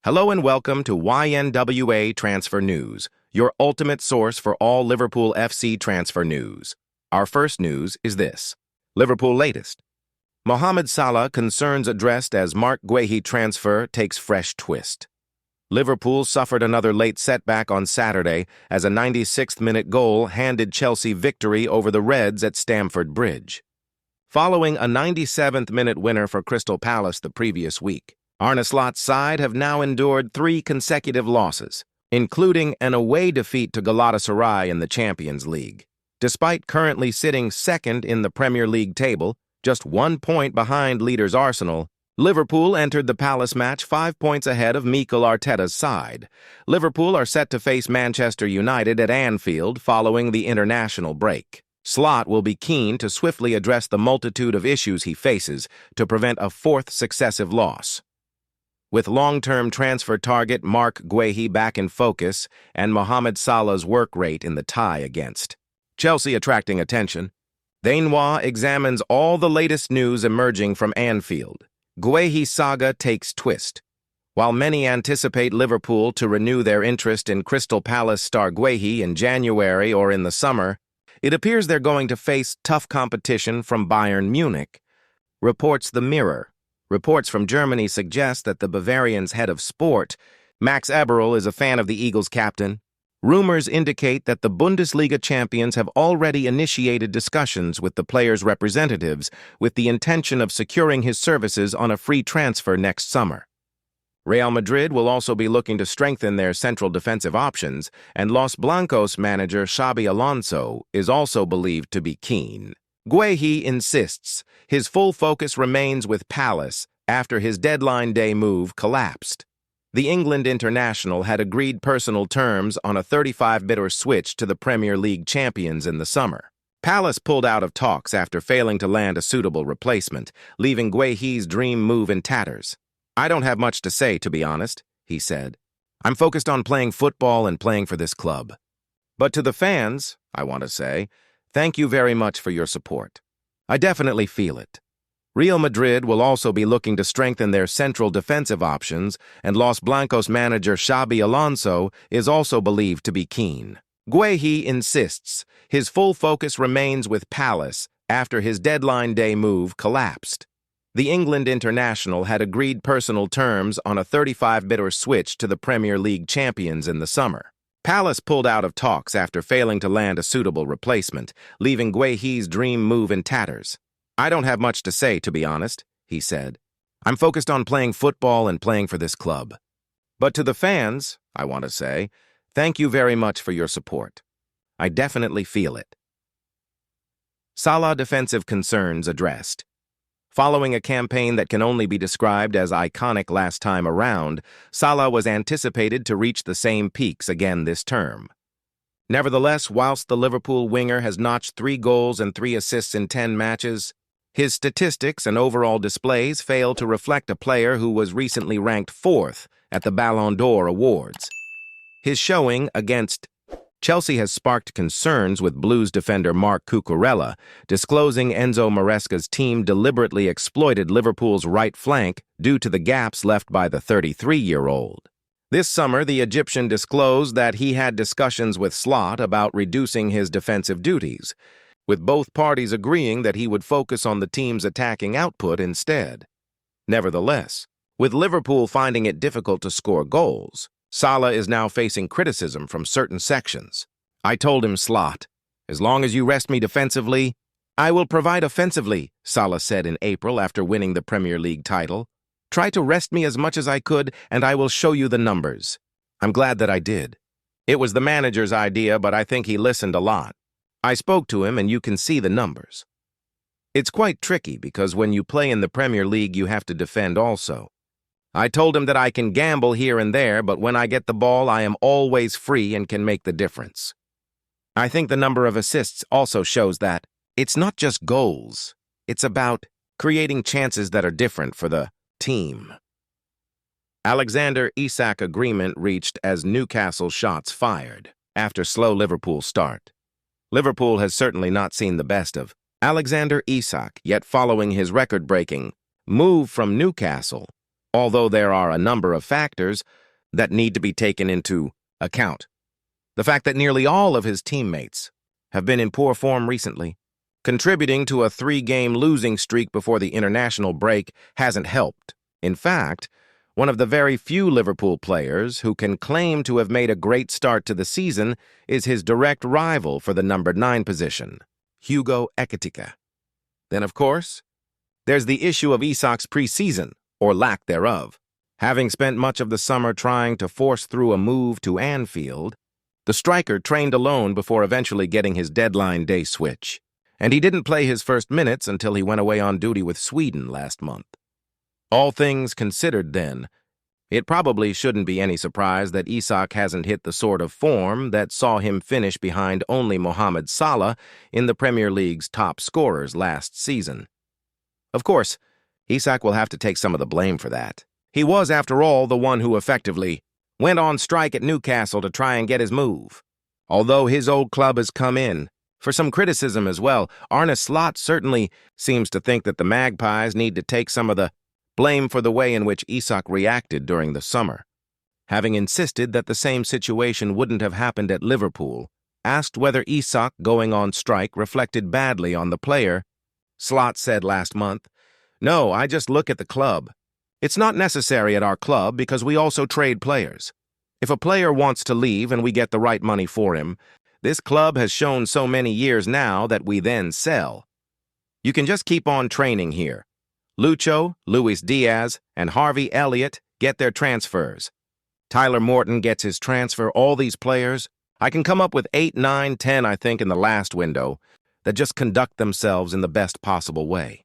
Hello and welcome to YNWA Transfer News, your ultimate source for all Liverpool FC transfer news. Our first news is this. Liverpool latest. Mohamed Salah concerns addressed as Marc Guehi transfer takes fresh twist. Liverpool suffered another late setback on Saturday as a 96th-minute goal handed Chelsea victory over the Reds at Stamford Bridge. Following a 97th-minute winner for Crystal Palace the previous week, Arne Slot's side have now endured 3 consecutive losses, including an away defeat to Galatasaray in the Champions League. Despite currently sitting second in the Premier League table, just 1 point behind leaders Arsenal, Liverpool entered the Palace match 5 points ahead of Mikel Arteta's side. Liverpool are set to face Manchester United at Anfield following the international break. Slot will be keen to swiftly address the multitude of issues he faces to prevent a 4th successive loss. With long-term transfer target Marc Guehi back in focus and Mohamed Salah's work rate in the tie against Chelsea attracting attention, YNWA examines all the latest news emerging from Anfield. Guehi saga takes twist. While many anticipate Liverpool to renew their interest in Crystal Palace star Guehi in January or in the summer, it appears they're going to face tough competition from Bayern Munich, reports The Mirror. Reports from Germany suggest that the Bavarian's head of sport, Max Eberl, is a fan of the Eagles' captain. Rumors indicate that the Bundesliga champions have already initiated discussions with the player's representatives with the intention of securing his services on a free transfer next summer. Real Madrid will also be looking to strengthen their central defensive options, and Los Blancos manager Xabi Alonso is also believed to be keen. Guehi insists his full focus remains with Palace after his deadline day move collapsed. The England international had agreed personal terms on a 35-bidder switch to the Premier League champions in the summer. Palace pulled out of talks after failing to land a suitable replacement, leaving Guehi's dream move in tatters. "I don't have much to say, to be honest," he said. "I'm focused on playing football and playing for this club. But to the fans, I want to say, thank you very much for your support. I definitely feel it." Real Madrid will also be looking to strengthen their central defensive options, and Los Blancos manager Xabi Alonso is also believed to be keen. Guehi insists his full focus remains with Palace after his deadline day move collapsed. The England international had agreed personal terms on a 35-bidder switch to the Premier League champions in the summer. Palace pulled out of talks after failing to land a suitable replacement, leaving Guehi's dream move in tatters. "I don't have much to say, to be honest," he said. "I'm focused on playing football and playing for this club. But to the fans, I want to say, thank you very much for your support. I definitely feel it." Salah defensive concerns addressed. Following a campaign that can only be described as iconic last time around, Salah was anticipated to reach the same peaks again this term. Nevertheless, whilst the Liverpool winger has notched 3 goals and 3 assists in 10 matches, his statistics and overall displays fail to reflect a player who was recently ranked 4th at the Ballon d'Or awards. His showing against Chelsea has sparked concerns with Blues defender Marc Cucurella, disclosing Enzo Maresca's team deliberately exploited Liverpool's right flank due to the gaps left by the 33-year-old. This summer, the Egyptian disclosed that he had discussions with Slot about reducing his defensive duties, with both parties agreeing that he would focus on the team's attacking output instead. Nevertheless, with Liverpool finding it difficult to score goals, Salah is now facing criticism from certain sections. "I told him, Slot, as long as you rest me defensively, I will provide offensively," Salah said in April after winning the Premier League title. "Try to rest me as much as I could, and I will show you the numbers." I'm glad that I did. It was the manager's idea, but I think he listened a lot. I spoke to him, and you can see the numbers. It's quite tricky because when you play in the Premier League, you have to defend also. I told him that I can gamble here and there, but when I get the ball, I am always free and can make the difference. I think the number of assists also shows that it's not just goals. It's about creating chances that are different for the team. Alexander Isak agreement reached as Newcastle shots fired after slow Liverpool start. Liverpool has certainly not seen the best of Alexander Isak, yet following his record-breaking move from Newcastle, although there are a number of factors that need to be taken into account. The fact that nearly all of his teammates have been in poor form recently, contributing to a 3-game losing streak before the international break, hasn't helped. In fact, one of the very few Liverpool players who can claim to have made a great start to the season is his direct rival for the number 9 position, Hugo Ekitike. Then, of course, there's the issue of Isak's preseason, or lack thereof. Having spent much of the summer trying to force through a move to Anfield, the striker trained alone before eventually getting his deadline day switch, and he didn't play his first minutes until he went away on duty with Sweden last month. All things considered then, it probably shouldn't be any surprise that Isak hasn't hit the sort of form that saw him finish behind only Mohamed Salah in the Premier League's top scorers last season. Of course, Isak will have to take some of the blame for that. He was, after all, the one who effectively went on strike at Newcastle to try and get his move. Although his old club has come in for some criticism as well, Arne Slot certainly seems to think that the Magpies need to take some of the blame for the way in which Isak reacted during the summer. Having insisted that the same situation wouldn't have happened at Liverpool, asked whether Isak going on strike reflected badly on the player, Slot said last month, "No, I just look at the club. It's not necessary at our club because we also trade players. If a player wants to leave and we get the right money for him, this club has shown so many years now that we then sell. You can just keep on training here. Lucho, Luis Diaz, and Harvey Elliott get their transfers. Tyler Morton gets his transfer. All these players, I can come up with 8, 9, 10, I think, in the last window, that just conduct themselves in the best possible way."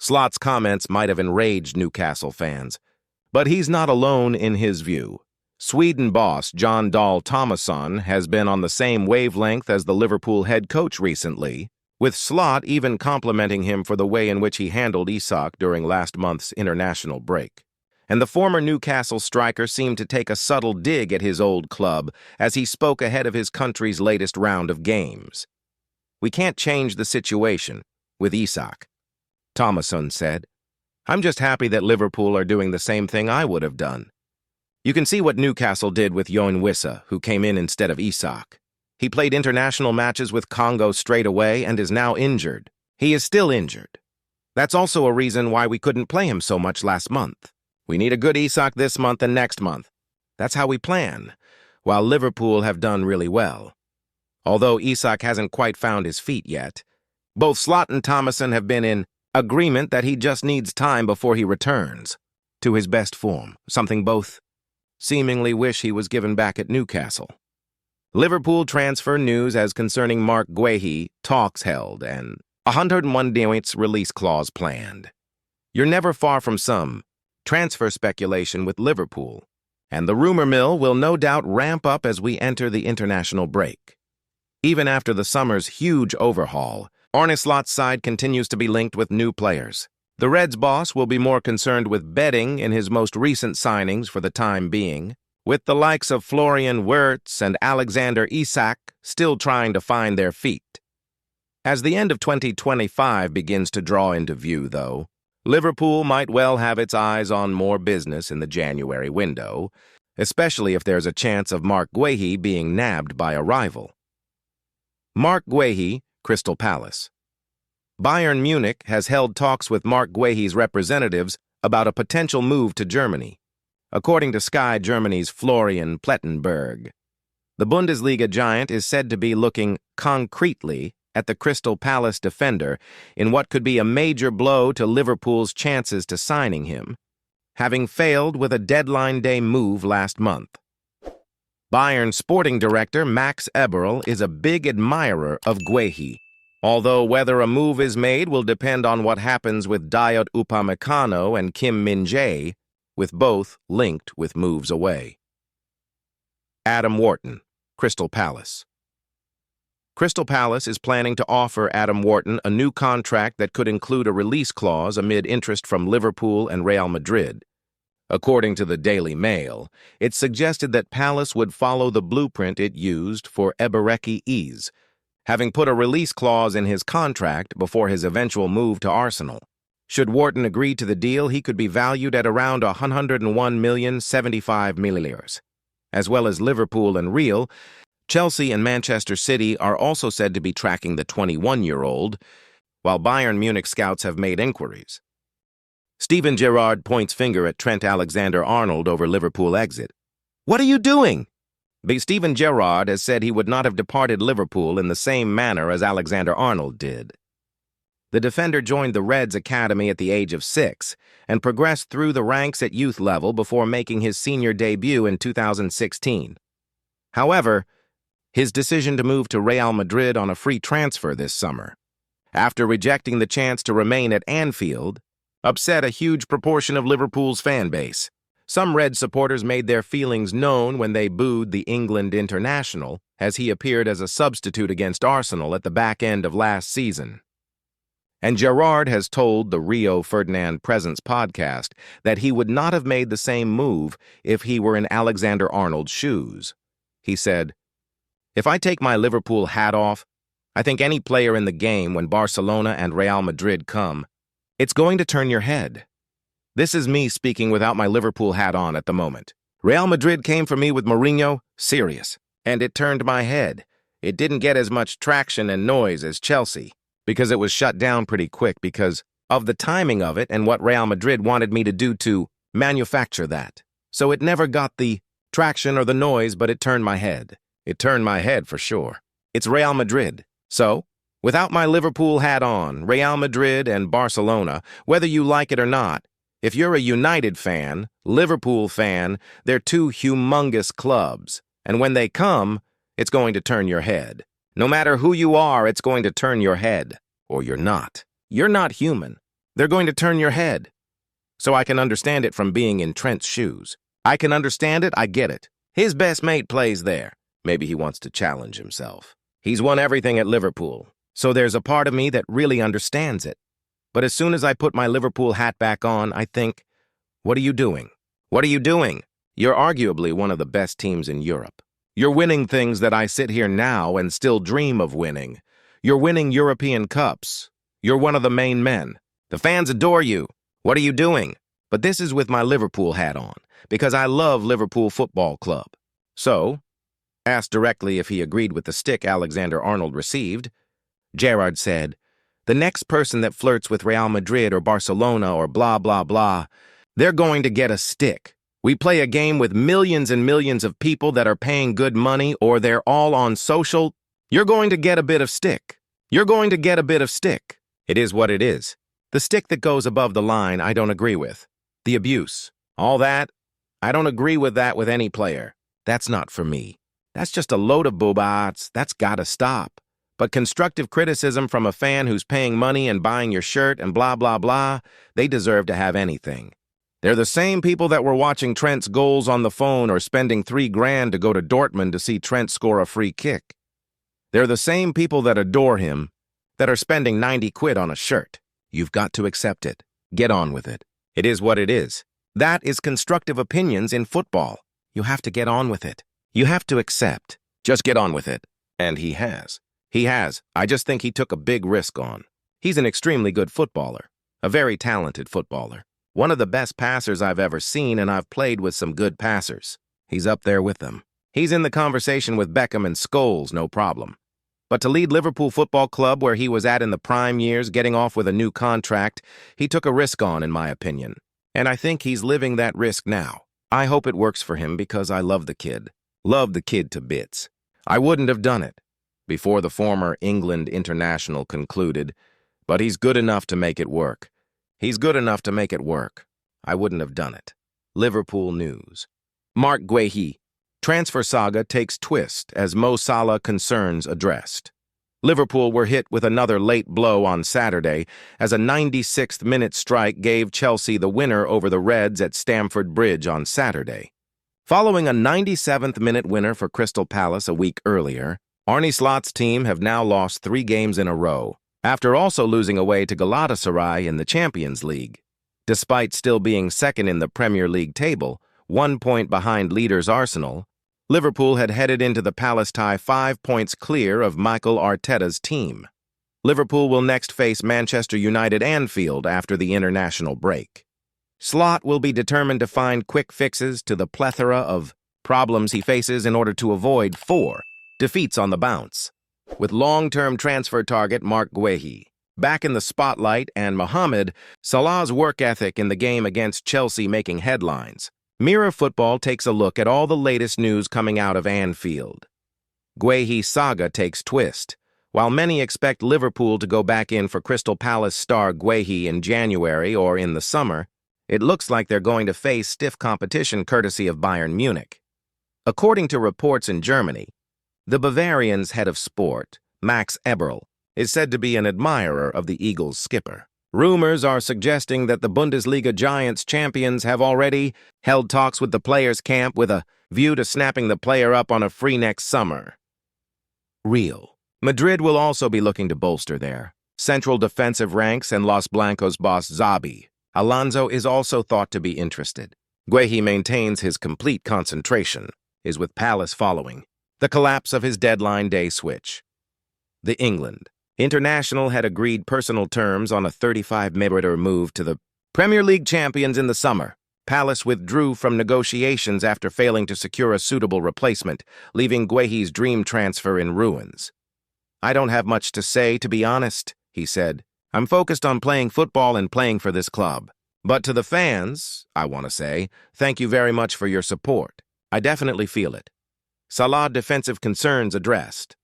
Slot's comments might have enraged Newcastle fans, but he's not alone in his view. Sweden boss Jon Dahl Tomasson has been on the same wavelength as the Liverpool head coach recently, with Slot even complimenting him for the way in which he handled Isak during last month's international break. And the former Newcastle striker seemed to take a subtle dig at his old club as he spoke ahead of his country's latest round of games. "We can't change the situation with Isak," Tomasson said. "I'm just happy that Liverpool are doing the same thing I would have done. You can see what Newcastle did with YNWA, who came in instead of Isak. He played international matches with Congo straight away and is now injured. He is still injured. That's also a reason why we couldn't play him so much last month. We need a good Isak this month and next month. That's how we plan, while Liverpool have done really well. Although Isak hasn't quite found his feet yet, both Slot and Tomasson have been in agreement that he just needs time before he returns to his best form, something both seemingly wish he was given back at Newcastle." Liverpool transfer news as concerning Marc Guehi, talks held, and 101 days release clause planned. You're never far from some transfer speculation with Liverpool, and the rumor mill will no doubt ramp up as we enter the international break. Even after the summer's huge overhaul, Arne Slot's side continues to be linked with new players. The Reds boss will be more concerned with betting in his most recent signings for the time being, with the likes of Florian Wirtz and Alexander Isak still trying to find their feet. As the end of 2025 begins to draw into view, though, Liverpool might well have its eyes on more business in the January window, especially if there's a chance of Marc Guehi being nabbed by a rival. Marc Guehi, Crystal Palace. Bayern Munich has held talks with Marc Guehi's representatives about a potential move to Germany, according to Sky Germany's Florian Plettenberg. The Bundesliga giant is said to be looking concretely at the Crystal Palace defender in what could be a major blow to Liverpool's chances to signing him, having failed with a deadline day move last month. Bayern sporting director Max Eberl is a big admirer of Guehi, although whether a move is made will depend on what happens with Dayot Upamecano and Kim Min-jae, with both linked with moves away. Adam Wharton, Crystal Palace. Crystal Palace is planning to offer Adam Wharton a new contract that could include a release clause amid interest from Liverpool and Real Madrid. According to the Daily Mail, it suggested that Palace would follow the blueprint it used for Ebereki Eze, having put a release clause in his contract before his eventual move to Arsenal. Should Wharton agree to the deal, he could be valued at around 101,075 million. As well as Liverpool and Real, Chelsea and Manchester City are also said to be tracking the 21-year-old, while Bayern Munich scouts have made inquiries. Steven Gerrard points finger at Trent Alexander-Arnold over Liverpool exit. "What are you doing?" Steven Gerrard has said he would not have departed Liverpool in the same manner as Alexander-Arnold did. The defender joined the Reds academy at the age of 6 and progressed through the ranks at youth level before making his senior debut in 2016. However, his decision to move to Real Madrid on a free transfer this summer, after rejecting the chance to remain at Anfield, upset a huge proportion of Liverpool's fan base. Some Red supporters made their feelings known when they booed the England international as he appeared as a substitute against Arsenal at the back end of last season. And Gerrard has told the Rio Ferdinand Presence podcast that he would not have made the same move if he were in Alexander-Arnold's shoes. He said, "If I take my Liverpool hat off, I think any player in the game when Barcelona and Real Madrid come, it's going to turn your head. This is me speaking without my Liverpool hat on at the moment. Real Madrid came for me with Mourinho, serious, and it turned my head. It didn't get as much traction and noise as Chelsea, because it was shut down pretty quick because of the timing of it and what Real Madrid wanted me to do to manufacture that. So it never got the traction or the noise, but it turned my head. It turned my head for sure. It's Real Madrid. So, without my Liverpool hat on, Real Madrid and Barcelona, whether you like it or not, if you're a United fan, Liverpool fan, they're two humongous clubs. And when they come, it's going to turn your head. No matter who you are, it's going to turn your head. Or you're not. You're not human. They're going to turn your head. So I can understand it from being in Trent's shoes. I can understand it, I get it. His best mate plays there. Maybe he wants to challenge himself. He's won everything at Liverpool, so there's a part of me that really understands it. But as soon as I put my Liverpool hat back on, I think, what are you doing? What are you doing? You're arguably one of the best teams in Europe. You're winning things that I sit here now and still dream of winning. You're winning European Cups. You're one of the main men. The fans adore you. What are you doing? But this is with my Liverpool hat on, because I love Liverpool Football Club. So, asked directly if he agreed with the stick Alexander-Arnold received, Gerrard said, "The next person that flirts with Real Madrid or Barcelona or blah, blah, blah, they're going to get a stick. We play a game with millions and millions of people that are paying good money, or they're all on social. You're going to get a bit of stick. You're going to get a bit of stick. It is what it is. The stick that goes above the line, I don't agree with. The abuse, all that, I don't agree with that with any player. That's not for me. That's just a load of boobats. That's gotta stop. But constructive criticism from a fan who's paying money and buying your shirt and blah, blah, blah, they deserve to have anything. They're the same people that were watching Trent's goals on the phone or spending $3,000 to go to Dortmund to see Trent score a free kick. They're the same people that adore him, that are spending 90 quid on a shirt. You've got to accept it. Get on with it. It is what it is. That is constructive opinions in football. You have to get on with it. You have to accept. Just get on with it. And he has. He has. I just think he took a big risk on. He's an extremely good footballer. A very talented footballer. One of the best passers I've ever seen, and I've played with some good passers. He's up there with them. He's in the conversation with Beckham and Scholes, no problem. But to lead Liverpool Football Club where he was at in the prime years, getting off with a new contract, he took a risk on, in my opinion. And I think he's living that risk now. I hope it works for him because I love the kid. Love the kid to bits. I wouldn't have done it before the former England international concluded, but he's good enough to make it work. He's good enough to make it work. I wouldn't have done it. Liverpool news. Marc Guehi. Transfer saga takes twist as Mo Salah concerns addressed. Liverpool were hit with another late blow on Saturday as a 96th-minute strike gave Chelsea the winner over the Reds at Stamford Bridge on Saturday. Following a 97th-minute winner for Crystal Palace a week earlier, Arne Slot's team have now lost 3 games in a row, after also losing away to Galatasaray in the Champions League. Despite still being second in the Premier League table, 1 point behind leaders Arsenal, Liverpool had headed into the Palace tie 5 points clear of Mikel Arteta's team. Liverpool will next face Manchester United Anfield after the international break. Slot will be determined to find quick fixes to the plethora of problems he faces in order to avoid 4 defeats on the bounce. With long-term transfer target Marc Guehi back in the spotlight and Mohamed Salah's work ethic in the game against Chelsea making headlines, Mirror Football takes a look at all the latest news coming out of Anfield. Guehi saga takes twist. While many expect Liverpool to go back in for Crystal Palace star Guehi in January or in the summer, it looks like they're going to face stiff competition courtesy of Bayern Munich. According to reports in Germany, the Bavarian's head of sport, Max Eberl, is said to be an admirer of the Eagles' skipper. Rumors are suggesting that the Bundesliga Giants champions have already held talks with the players' camp with a view to snapping the player up on a free next summer. Real. Madrid will also be looking to bolster their central defensive ranks, and Los Blancos boss Xabi Alonso is also thought to be interested. Guehi maintains his complete concentration, is with Palace following the collapse of his deadline day switch. The England international had agreed personal terms on a 35 million move to the Premier League champions in the summer. Palace withdrew from negotiations after failing to secure a suitable replacement, leaving Guehi's dream transfer in ruins. "I don't have much to say, to be honest," he said. "I'm focused on playing football and playing for this club. But to the fans, I want to say, thank you very much for your support. I definitely feel it." Salah defensive concerns addressed.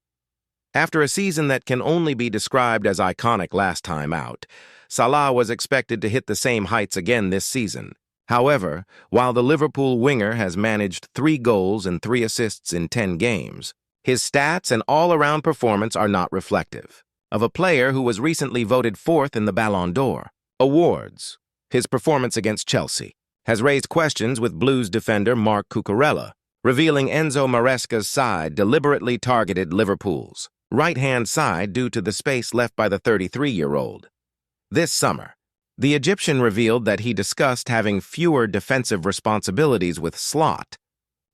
After a season that can only be described as iconic last time out, Salah was expected to hit the same heights again this season. However, while the Liverpool winger has managed 3 goals and 3 assists in 10 games, his stats and all-around performance are not reflective of a player who was recently voted 4th in the Ballon d'Or awards. His performance against Chelsea has raised questions with Blues defender Marc Cucurella, revealing Enzo Maresca's side deliberately targeted Liverpool's right-hand side due to the space left by the 33-year-old. This summer, the Egyptian revealed that he discussed having fewer defensive responsibilities with Slot,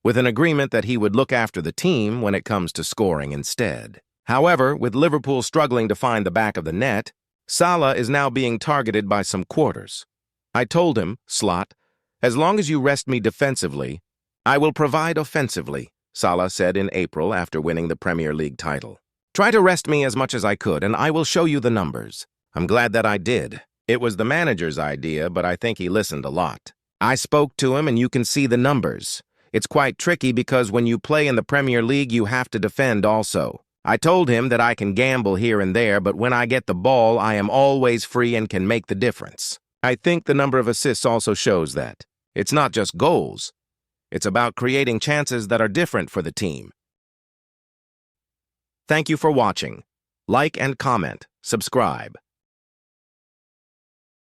with an agreement that he would look after the team when it comes to scoring instead. However, with Liverpool struggling to find the back of the net, Salah is now being targeted by some quarters. "I told him, Slot, as long as you rest me defensively, I will provide offensively," Salah said in April after winning the Premier League title. "Try to rest me as much as I could, and I will show you the numbers." I'm glad that I did. It was the manager's idea, but I think he listened a lot. I spoke to him, and you can see the numbers. It's quite tricky because when you play in the Premier League, you have to defend also. I told him that I can gamble here and there, but when I get the ball, I am always free and can make the difference. I think the number of assists also shows that. It's not just goals. It's about creating chances that are different for the team. Thank you for watching. Like and comment. Subscribe.